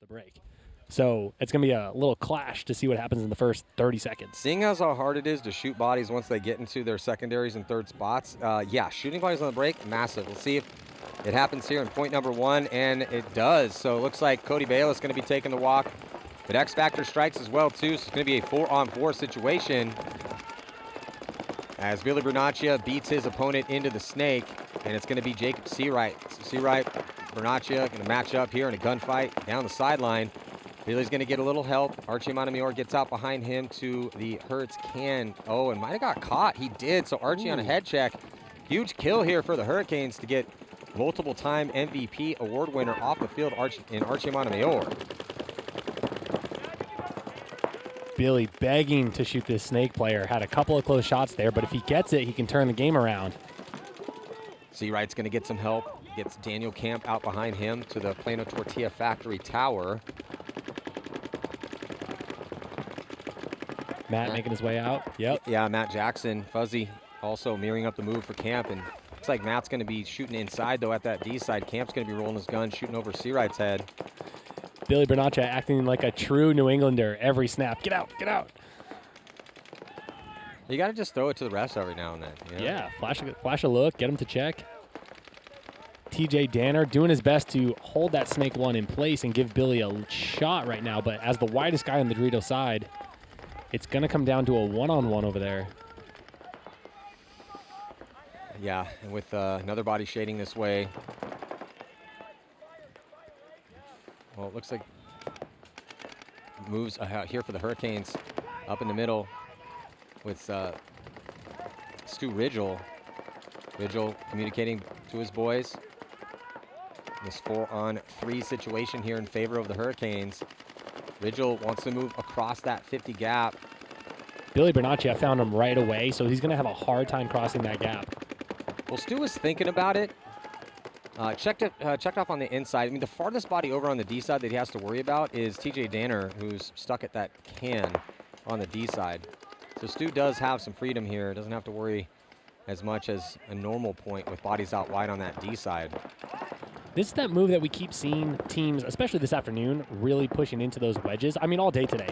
the break. So it's going to be a little clash to see what happens in the first 30 seconds. Seeing as how hard it is to shoot bodies once they get into their secondaries and third spots, yeah, shooting bodies on the break, massive. We'll see if it happens here in point number 1, and it does. So it looks like Cody Bayless going to be taking the walk, but XFactor strikes as well, too, so it's going to be a 4-on-4 situation as Billy Bernaccia beats his opponent into the snake, and it's going to be Jacob Seawright. So Seawright, Bernaccia going to match up here in a gunfight down the sideline. Billy's going to get a little help. Archie Montemayor gets out behind him to the Hertz can. Oh, and might have got caught. He did. So Archie on a head check. Huge kill here for the Hurricanes to get multiple-time MVP award winner off the field in Archie Montemayor. Billy begging to shoot this snake player. Had a couple of close shots there, but if he gets it, he can turn the game around. Seawright's going to get some help. Gets Daniel Camp out behind him to the Plano Tortilla Factory Tower. Matt making his way out. Yep. Yeah, Matt Jackson, Fuzzy, also mirroring up the move for Camp. And looks like Matt's going to be shooting inside, though, at that D side. Camp's going to be rolling his gun, shooting over Seawright's head. Billy Bernaccia acting like a true New Englander every snap. Get out, get out. You got to just throw it to the refs every now and then. You know? Yeah, flash a look, get him to check. TJ Danner doing his best to hold that snake one in place and give Billy a shot right now. But as the widest guy on the Dorito side, it's going to come down to a one-on-one over there. Yeah, and with another body shading this way. Well, it looks like moves here for the Hurricanes up in the middle with Stu Ridgel. Ridgel communicating to his boys. This 4-on-3 situation here in favor of the Hurricanes. Ridgel wants to move across that 50 gap. Billy Bernaccia found him right away, so he's going to have a hard time crossing that gap. Well, Stu was thinking about it. Checked off on the inside. I mean, the farthest body over on the D side that he has to worry about is TJ Danner, who's stuck at that can on the D side. So Stu does have some freedom here. Doesn't have to worry as much as a normal point with bodies out wide on that D side. This is that move that we keep seeing teams, especially this afternoon, really pushing into those wedges. I mean, all day today.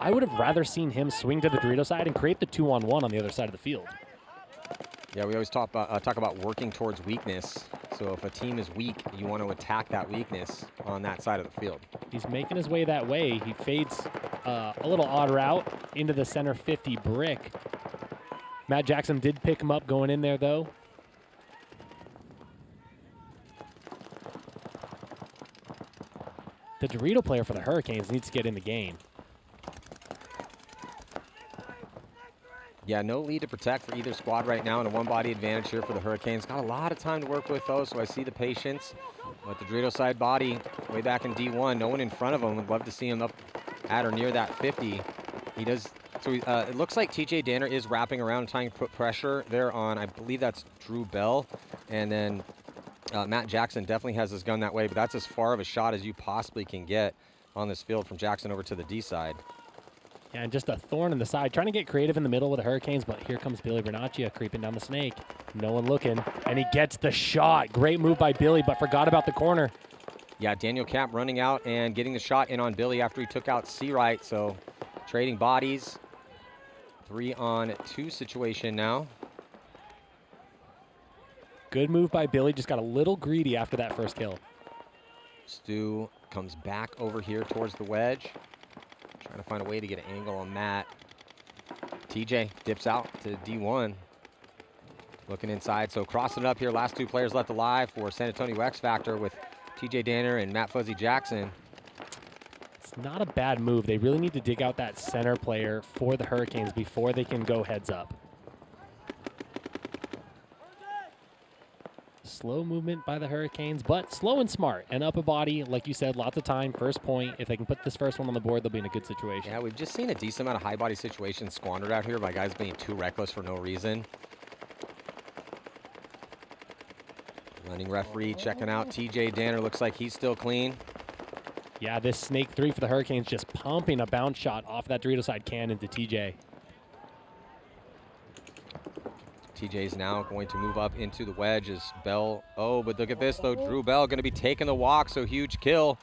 I would have rather seen him swing to the Dorito side and create the 2-on-1 on the other side of the field. Yeah, we always talk about working towards weakness. So if a team is weak, you want to attack that weakness on that side of the field. He's making his way that way. He fades a little odd route into the center 50 brick. Matt Jackson did pick him up going in there, though. The Dorito player for the Hurricanes needs to get in the game. Yeah, no lead to protect for either squad right now, and a one-body advantage here for the Hurricanes. Got a lot of time to work with, though, so I see the patience. But the Dorito side body way back in D1, no one in front of him. Would love to see him up at or near that 50. He does. So it looks like TJ Danner is wrapping around and trying to put pressure there on, I believe that's Drew Bell. And then Matt Jackson definitely has his gun that way, but that's as far of a shot as you possibly can get on this field from Jackson over to the D side. Yeah, and just a thorn in the side. Trying to get creative in the middle with the Hurricanes, but here comes Billy Bernaccia creeping down the snake. No one looking, and he gets the shot. Great move by Billy, but forgot about the corner. Yeah, Daniel Camp running out and getting the shot in on Billy after he took out Seawright. So trading bodies. 3-on-2 situation now. Good move by Billy. Just got a little greedy after that first kill. Stu comes back over here towards the wedge. Trying to find a way to get an angle on Matt. TJ dips out to D1. Looking inside, so crossing it up here. Last two players left alive for San Antonio XFactor with TJ Danner and Matt Fuzzy Jackson. It's not a bad move. They really need to dig out that center player for the Hurricanes before they can go heads up. Slow movement by the Hurricanes, but slow and smart. And up a body, like you said, lots of time. First point. If they can put this first one on the board, they'll be in a good situation. Yeah, we've just seen a decent amount of high body situations squandered out here by guys being too reckless for no reason. Running referee checking out TJ Danner. Looks like he's still clean. Yeah, this snake 3 for the Hurricanes just pumping a bounce shot off that Dorito side can into TJ. TJ's now going to move up into the wedge as Bell. Oh, but look at this, though. Drew Bell going to be taking the walk, so huge kill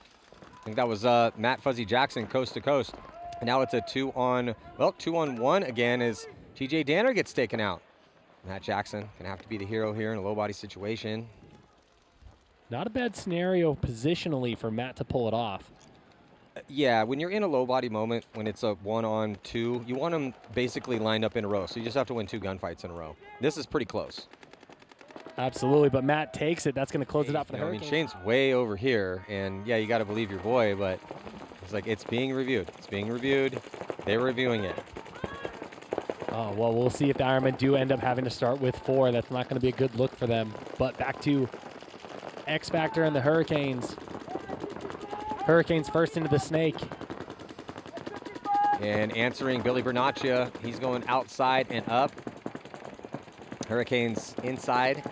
I think that was Matt Fuzzy Jackson, coast to coast. And now it's a 2-on-1 again as TJ Danner gets taken out. Matt Jackson gonna have to be the hero here in a low body situation. Not a bad scenario positionally for Matt to pull it off. Yeah, when you're in a low body moment, when it's a 1-on-2, you want them basically lined up in a row. So you just have to win 2 gunfights in a row. This is pretty close. Absolutely, but Matt takes it. That's going to close it out for the I mean, Hurricanes. Shane's way over here, and yeah, you got to believe your boy, but it's like it's being reviewed. It's being reviewed. They're reviewing it. Oh, well, we'll see if the Ironmen do end up having to start with 4. That's not going to be a good look for them. But back to XFactor and the Hurricanes. Hurricanes first into the snake. And answering Billy Bernaccia, he's going outside and up. Hurricanes inside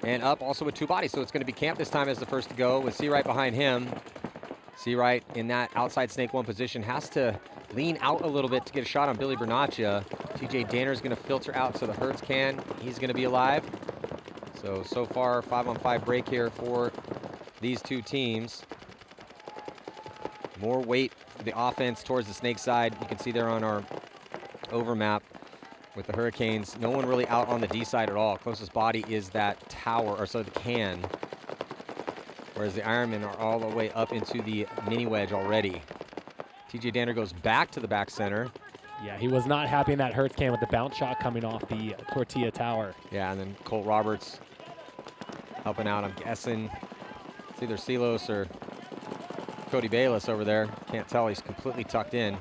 and up, also with 2 bodies. So it's going to be Camp this time as the first to go with Seawright behind him. Seawright in that outside snake 1 position has to lean out a little bit to get a shot on Billy Bernaccia. TJ Danner's going to filter out so the Hertz can. He's going to be alive. So far, 5-on-5 break here for these 2 teams. More weight for the offense towards the snake side. You can see there on our overmap with the Hurricanes. No one really out on the D side at all. Closest body is that tower, or so the can. Whereas the Ironmen are all the way up into the mini wedge already. TJ Danner goes back to the back center. Yeah, he was not happy in that Hertz can with the bounce shot coming off the tortilla tower. Yeah, and then Colt Roberts helping out. I'm guessing it's either Silos or Cody Bayless over there. Can't tell. He's completely tucked in.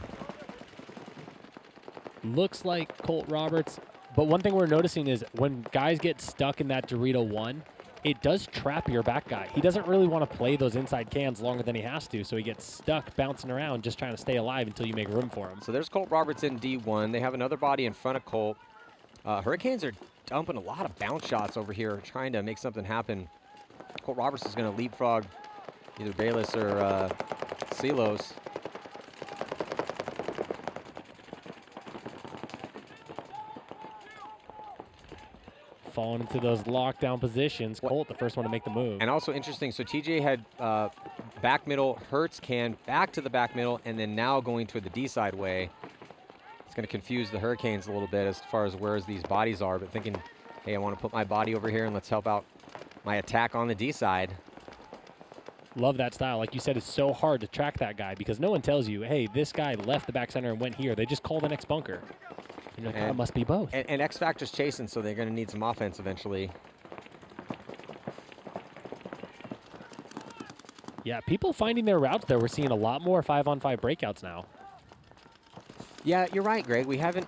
Looks like Colt Roberts. But one thing we're noticing is when guys get stuck in that Dorito 1, it does trap your back guy. He doesn't really want to play those inside cans longer than he has to, so he gets stuck bouncing around just trying to stay alive until you make room for him. So there's Colt Roberts in D1. They have another body in front of Colt. Hurricanes are dumping a lot of bounce shots over here, trying to make something happen. Colt Roberts is going to leapfrog either Bayless or Silos. Falling into those lockdown positions. Colt, the first one to make the move. And also interesting, so TJ had back middle, Hertz can back to the back middle, and then now going to the D side way. It's going to confuse the Hurricanes a little bit as far as where these bodies are, but thinking, hey, I want to put my body over here and let's help out my attack on the D side. Love that style. Like you said, it's so hard to track that guy because no one tells you, hey, this guy left the back center and went here. They just call the next bunker. You're like, oh, it must be both. And XFactor's chasing, so they're going to need some offense eventually. Yeah, people finding their routes there. We're seeing a lot more 5-on-5 breakouts now. Yeah, you're right, Greg. We haven't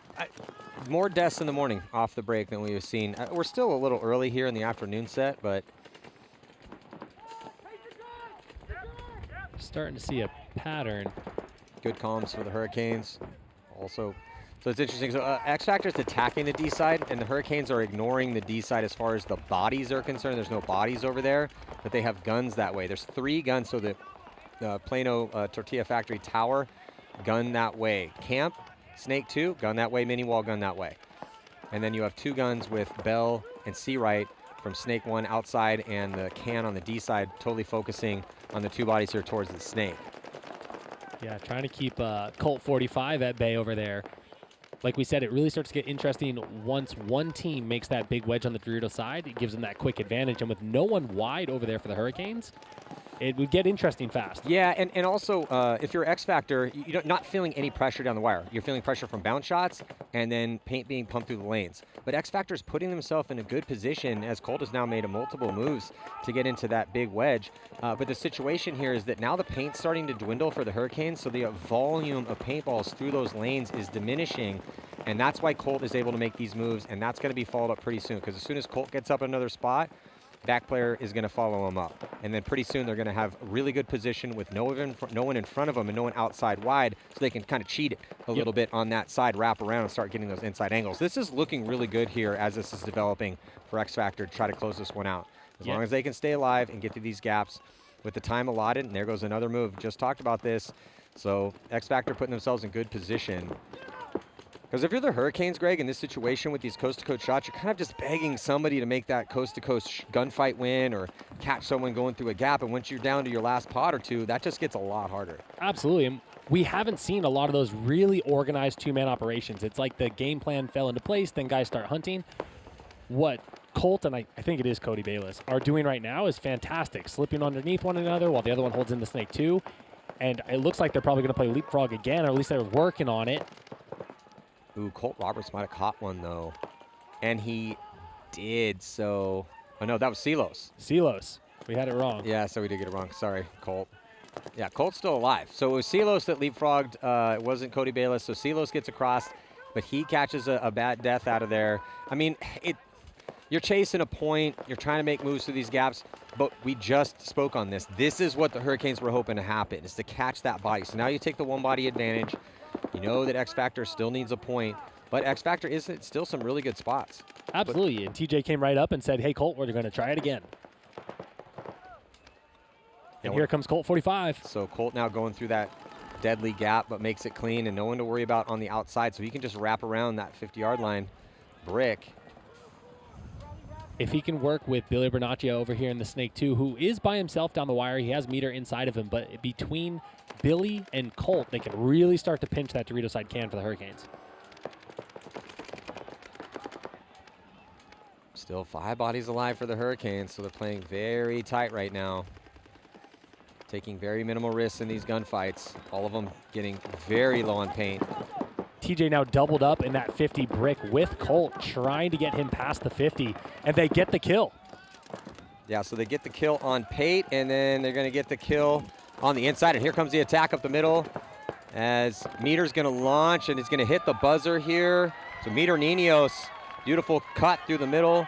more deaths in the morning off the break than we've seen. We're still a little early here in the afternoon set, but starting to see a pattern. Good comms for the Hurricanes. Also, so it's interesting. So XFactor is attacking the D side, and the Hurricanes are ignoring the D side as far as the bodies are concerned. There's no bodies over there, but they have guns that way. There's 3 guns, so the Plano Tortilla Factory Tower, gun that way. Camp, Snake 2, gun that way. Mini Wall, gun that way. And then you have 2 guns with Bell and Seawright from Snake 1 outside, and the can on the D side, totally focusing on the 2 bodies here towards the Snake. Yeah, trying to keep Colt 45 at bay over there. Like we said, it really starts to get interesting once one team makes that big wedge on the Dorito side. It gives them that quick advantage. And with no one wide over there for the Hurricanes, it would get interesting fast. Yeah, and also, if you're XFactor, you're not feeling any pressure down the wire. You're feeling pressure from bounce shots and then paint being pumped through the lanes. But XFactor is putting themselves in a good position as Colt has now made multiple moves to get into that big wedge. But the situation here is that now the paint's starting to dwindle for the Hurricanes, so the volume of paintballs through those lanes is diminishing. And that's why Colt is able to make these moves, and that's going to be followed up pretty soon, because as soon as Colt gets up another spot, back player is going to follow him up. And then pretty soon they're going to have really good position with no one in front of them and no one outside wide, so they can kind of cheat it a little bit on that side, wrap around and start getting those inside angles. This is looking really good here as this is developing for XFactor to try to close this one out. As long as they can stay alive and get through these gaps with the time allotted, and there goes another move. Just talked about this. So XFactor putting themselves in good position. Because if you're the Hurricanes, Greg, in this situation with these coast-to-coast shots, you're kind of just begging somebody to make that coast-to-coast gunfight win or catch someone going through a gap. And once you're down to your last pod or two, that just gets a lot harder. Absolutely. And we haven't seen a lot of those really organized two-man operations. It's like the game plan fell into place, then guys start hunting. What Colt, and I think it is Cody Bayless, are doing right now is fantastic, slipping underneath one another while the other one holds in the snake too. And it looks like they're probably going to play leapfrog again, or at least they're working on it. Ooh, Colt Roberts might have caught one, though. And he did, so... Oh, no, that was Silos. Silos. We had it wrong. Yeah, so we did get it wrong. Sorry, Colt. Yeah, Colt's still alive. So it was Silos that leapfrogged. It wasn't Cody Bayless, so Silos gets across, but he catches a bad death out of there. I mean, you're chasing a point. You're trying to make moves through these gaps, but we just spoke on this. This is what the Hurricanes were hoping to happen, is to catch that body. So now you take the one-body advantage. You know that XFactor still needs a point, but XFactor is still some really good spots. Absolutely, and TJ came right up and said, hey, Colt, we're going to try it again. And here comes Colt 45. So Colt now going through that deadly gap, but makes it clean and no one to worry about on the outside, so he can just wrap around that 50-yard line brick. If he can work with Billy Bernaccia over here in the snake too, who is by himself down the wire, he has meter inside of him, but between Billy and Colt, they can really start to pinch that Dorito side can for the Hurricanes. Still 5 bodies alive for the Hurricanes, so they're playing very tight right now. Taking very minimal risks in these gunfights. All of them getting very low on paint. TJ now doubled up in that 50 brick with Colt, trying to get him past the 50, and they get the kill. Yeah, so they get the kill on Pate, and then they're going to get the kill on the inside. And here comes the attack up the middle as Meter's going to launch, and it's going to hit the buzzer here. So Meter Niños, beautiful cut through the middle,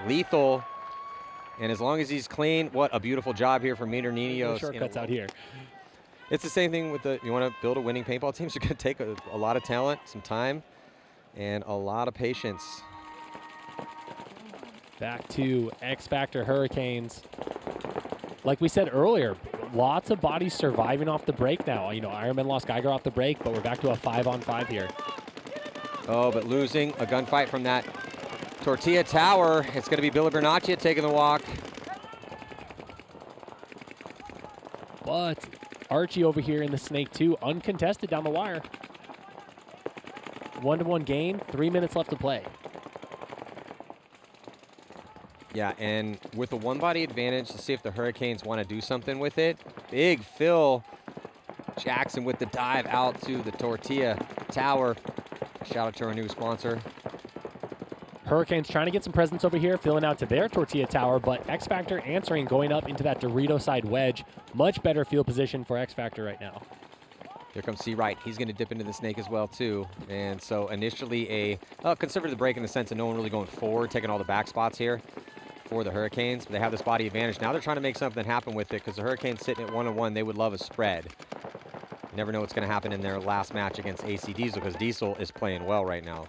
lethal. And as long as he's clean, what a beautiful job here for Meter Niños. No shortcuts out here. It's the same thing with you want to build a winning paintball team, so you're going to take a lot of talent, some time, and a lot of patience. Back to XFactor Hurricanes. Like we said earlier, lots of bodies surviving off the break now. You know, Ironman lost Geiger off the break, but we're back to a 5-on-5 here. Oh, but losing a gunfight from that Tortilla Tower. It's going to be Billy Bernaccia taking the walk. But Archie over here in the snake too, uncontested down the wire. 1-to-1 game, 3 minutes left to play. Yeah, and with a one-body advantage, to see if the Hurricanes want to do something with it. Big Phil Jackson with the dive out to the Tortilla Tower. Shout out to our new sponsor. Hurricanes trying to get some presence over here, filling out to their Tortilla Tower, but XFactor answering, going up into that Dorito side wedge. Much better field position for XFactor right now. Here comes C. Wright. He's going to dip into the snake as well, too. And so initially a conservative break in the sense of no one really going forward, taking all the back spots here for the Hurricanes. But they have this body advantage. Now they're trying to make something happen with it because the Hurricanes sitting at 1-1. They would love a spread. You never know what's going to happen in their last match against AC Diesel because Diesel is playing well right now.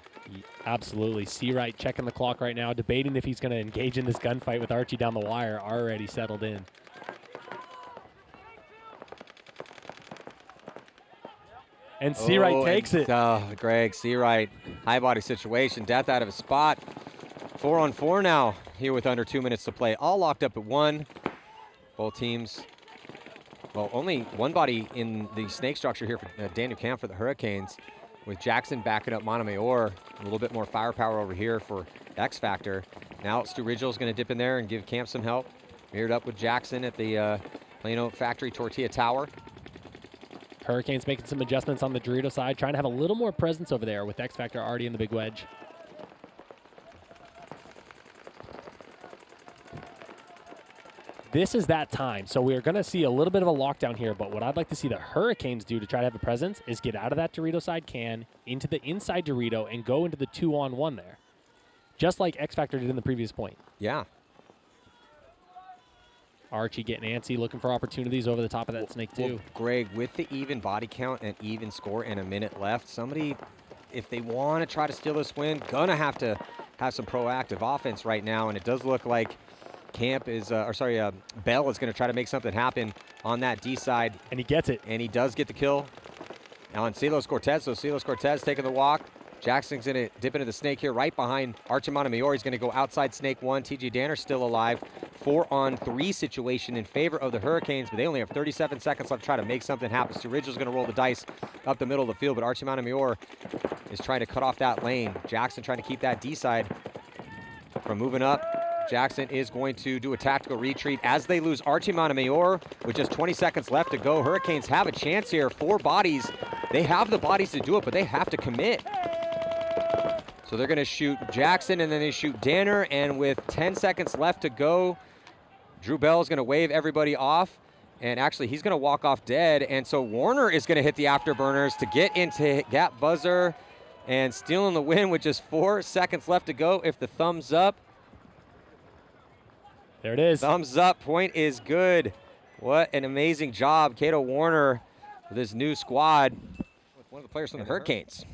Absolutely. C. Wright checking the clock right now, debating if he's going to engage in this gunfight with Archie down the wire, already settled in. And C. Wright takes it. Greg, C. Wright, high body situation, death out of his spot. 4-on-4 now here with under 2 minutes to play. All locked up at 1. Both teams, well, only one body in the snake structure here for Daniel Camp for the Hurricanes, with Jackson backing up Montemayor. A little bit more firepower over here for XFactor. Now Stu Ridgel's going to dip in there and give Camp some help. Mirrored up with Jackson at the Plano Factory Tortilla Tower. Hurricanes making some adjustments on the Dorito side, trying to have a little more presence over there with XFactor already in the big wedge. This is that time, so we're going to see a little bit of a lockdown here, but what I'd like to see the Hurricanes do to try to have a presence is get out of that Dorito side can, into the inside Dorito, and go into the 2-on-1 there, just like XFactor did in the previous point. Yeah. Archie getting antsy, looking for opportunities over the top of that snake too. Well, Greg, with the even body count and even score and a minute left, somebody, if they want to try to steal this win, gonna have to have some proactive offense right now, and it does look like Bell is going to try to make something happen on that D side. And he gets it. And he does get the kill on Silos Cortez. So Silos Cortez taking the walk. Jackson's going to dip into the snake here right behind Archie Montemayor. He's going to go outside snake 1. TJ Danner still alive. 4-on-3 situation in favor of the Hurricanes, but they only have 37 seconds left to try to make something happen. Sturridge's going to roll the dice up the middle of the field, but Archie Montemayor is trying to cut off that lane. Jackson trying to keep that D side from moving up. Jackson is going to do a tactical retreat as they lose Archie Montemayor with just 20 seconds left to go. Hurricanes have a chance here. 4 bodies. They have the bodies to do it, but they have to commit. So they're going to shoot Jackson, and then they shoot Danner, and with 10 seconds left to go, Drew Bell is going to wave everybody off, and actually he's going to walk off dead, and so Warner is going to hit the afterburners to get into gap buzzer and stealing the win with just 4 seconds left to go. If the thumbs up. There it is. Thumbs up, point is good. What an amazing job, Cato Warner, with his new squad, with one of the players from the Hurricanes.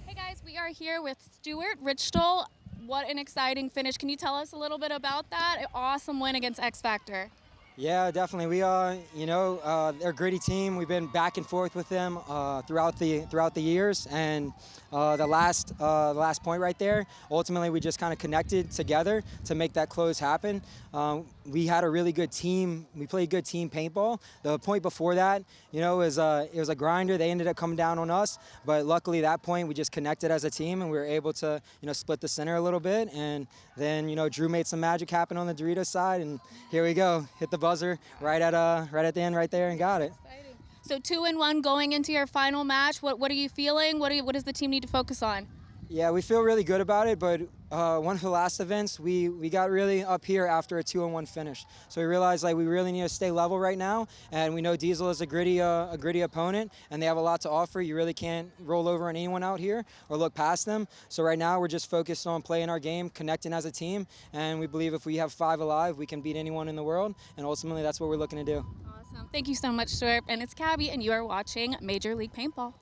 Hey guys, we are here with Stuart Richtel. What an exciting finish. Can you tell us a little bit about that? An awesome win against XFactor. Yeah, definitely. We they're a gritty team. We've been back and forth with them throughout the years, and the last point right there. Ultimately, we just kind of connected together to make that close happen. We had a really good team. We played good team paintball. The point before that, it was a grinder. They ended up coming down on us, but luckily that point we just connected as a team, and we were able to split the center a little bit, and then Drew made some magic happen on the Doritos side, and here we go, hit the buzzer right at the end right there and got it. Exciting. So 2-1 going into your final match. What are you feeling? What does the team need to focus on? Yeah, we feel really good about it, but one of the last events, we got really up here after a 2-1 finish. So we realized we really need to stay level right now, and we know Diesel is a gritty opponent, and they have a lot to offer. You really can't roll over on anyone out here or look past them. So right now we're just focused on playing our game, connecting as a team, and we believe if we have 5 alive, we can beat anyone in the world, and ultimately that's what we're looking to do. Awesome. Thank you so much, Stuart. And it's Cabby, and you are watching Major League Paintball.